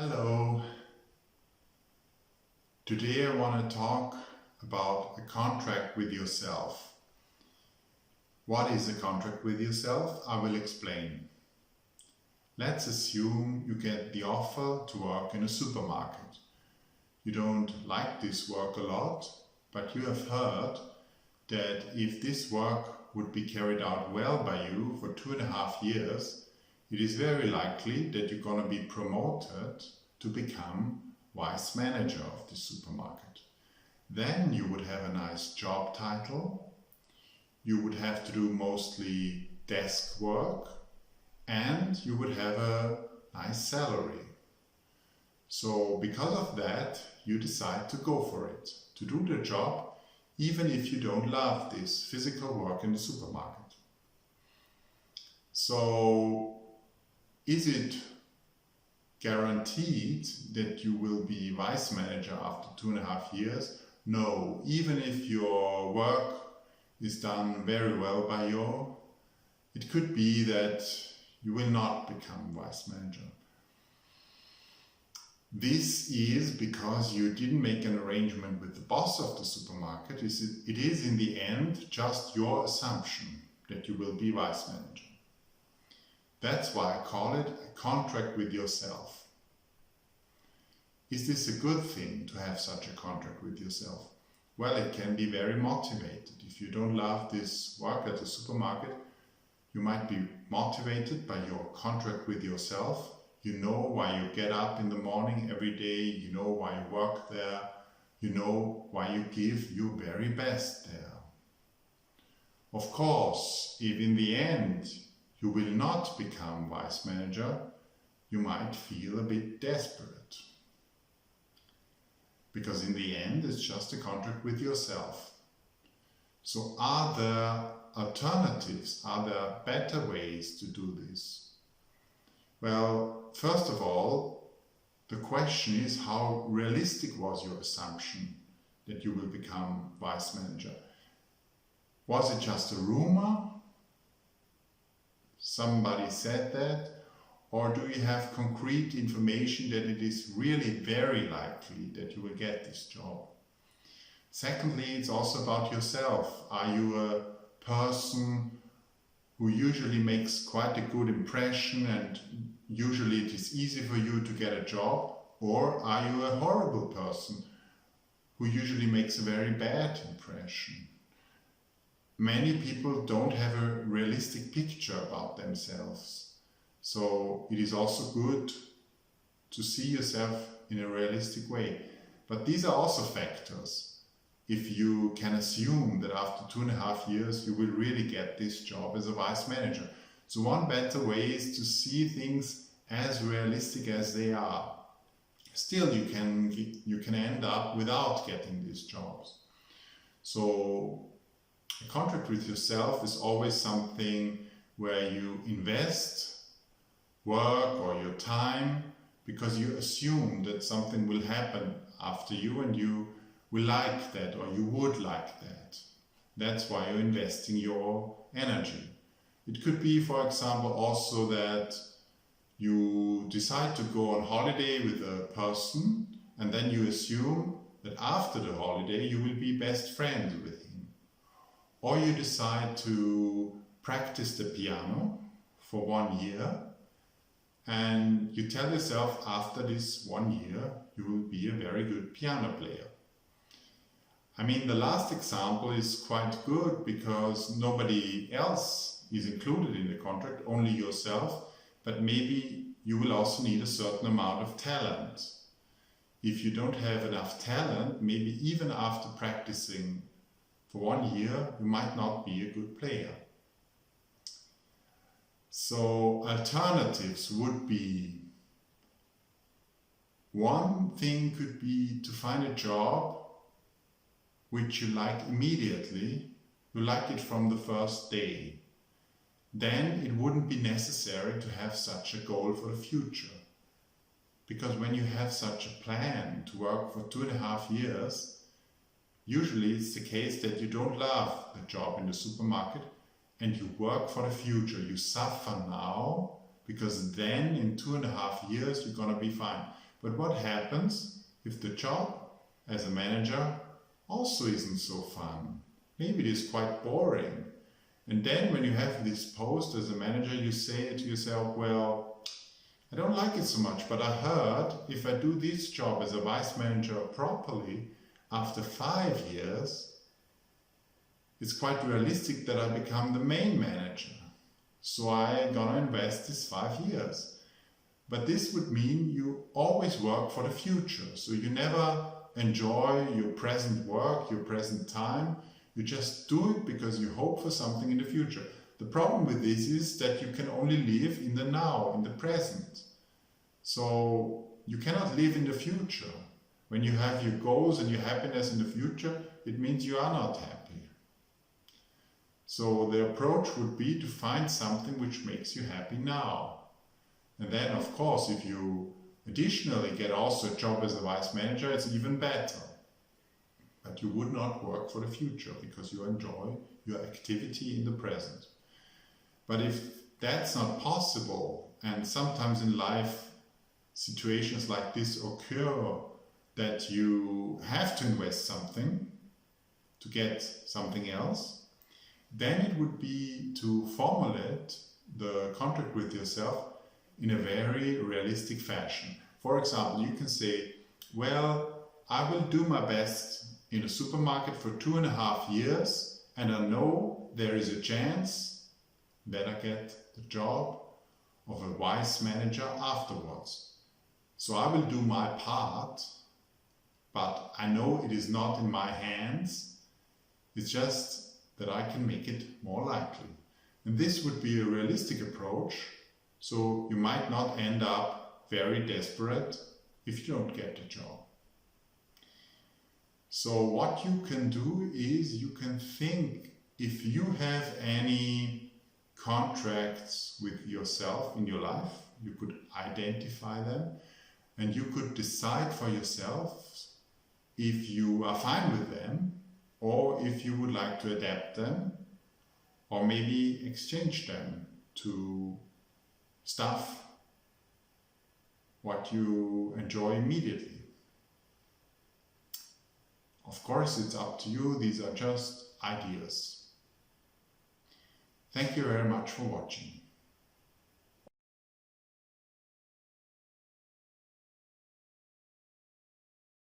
Hello. Today I want to talk about a contract with yourself. What is a contract with yourself? I will explain. Let's assume you get the offer to work in a supermarket. You don't like this work a lot, but you have heard that if this work would be carried out well by you for 2.5 years, it is very likely that you're going to be promoted to become vice manager of the supermarket. Then you would have a nice job title, you would have to do mostly desk work, and you would have a nice salary. So because of that, you decide to go for it, to do the job, even if you don't love this physical work in the supermarket. So is it guaranteed that you will be vice manager after 2.5 years? No, even if your work is done very well by you, it could be that you will not become vice manager. This is because you didn't make an arrangement with the boss of the supermarket. It is in the end just your assumption that you will be vice manager. That's why I call it a contract with yourself. Is this a good thing to have such a contract with yourself? Well, it can be very motivated. If you don't love this work at the supermarket, you might be motivated by your contract with yourself. You know why you get up in the morning every day, you know why you work there, you know why you give your very best there. Of course, if in the end you will not become vice manager, you might feel a bit desperate. Because in the end, it's just a contract with yourself. So are there alternatives? Are there better ways to do this? Well, first of all, the question is, how realistic was your assumption that you will become vice manager? Was it just a rumor? Somebody said that? Or do you have concrete information that it is really very likely that you will get this job? Secondly, it's also about yourself. Are you a person who usually makes quite a good impression and usually it is easy for you to get a job? Or are you a horrible person who usually makes a very bad impression? Many people don't have a realistic picture about themselves. So it is also good to see yourself in a realistic way. But these are also factors. If you can assume that after 2.5 years you will really get this job as a vice manager. So one better way is to see things as realistic as they are. Still you can end up without getting these jobs. So a contract with yourself is always something where you invest work or your time because you assume that something will happen after you and you will like that or you would like that. That's why you're investing your energy. It could be, for example, also that you decide to go on holiday with a person and then you assume that after the holiday you will be best friends with him. Or you decide to practice the piano for 1 year and you tell yourself after this 1 year you will be a very good piano player. I mean, the last example is quite good because nobody else is included in the contract, only yourself, but maybe you will also need a certain amount of talent. If you don't have enough talent, maybe even after practicing for 1 year, you might not be a good player. So alternatives would be, one thing could be to find a job which you like immediately, you like it from the first day. Then it wouldn't be necessary to have such a goal for the future. Because when you have such a plan to work for 2.5 years, usually it's the case that you don't love the job in the supermarket and you work for the future. You suffer now because then in 2.5 years you're going to be fine. But what happens if the job as a manager also isn't so fun? Maybe it is quite boring. And then when you have this post as a manager, you say to yourself, well, I don't like it so much, but I heard if I do this job as a vice manager properly, after 5 years, it's quite realistic that I become the main manager. So I'm gonna invest this 5 years. But this would mean you always work for the future. So you never enjoy your present work, your present time. You just do it because you hope for something in the future. The problem with this is that you can only live in the now, in the present. So you cannot live in the future. When you have your goals and your happiness in the future, it means you are not happy. So the approach would be to find something which makes you happy now. And then, of course, if you additionally get also a job as a vice manager, it's even better. But you would not work for the future because you enjoy your activity in the present. But if that's not possible, and sometimes in life situations like this occur, that you have to invest something to get something else, then it would be to formulate the contract with yourself in a very realistic fashion. For example, you can say, well, I will do my best in a supermarket for 2.5 years, and I know there is a chance that I get the job of a vice manager afterwards. So I will do my part, but I know it is not in my hands. It's just that I can make it more likely. And this would be a realistic approach. So you might not end up very desperate if you don't get the job. So what you can do is you can think if you have any contracts with yourself in your life, you could identify them and you could decide for yourself if you are fine with them or if you would like to adapt them or maybe exchange them to stuff what you enjoy immediately. Of course, it's up to you. These are just ideas. Thank you very much for watching.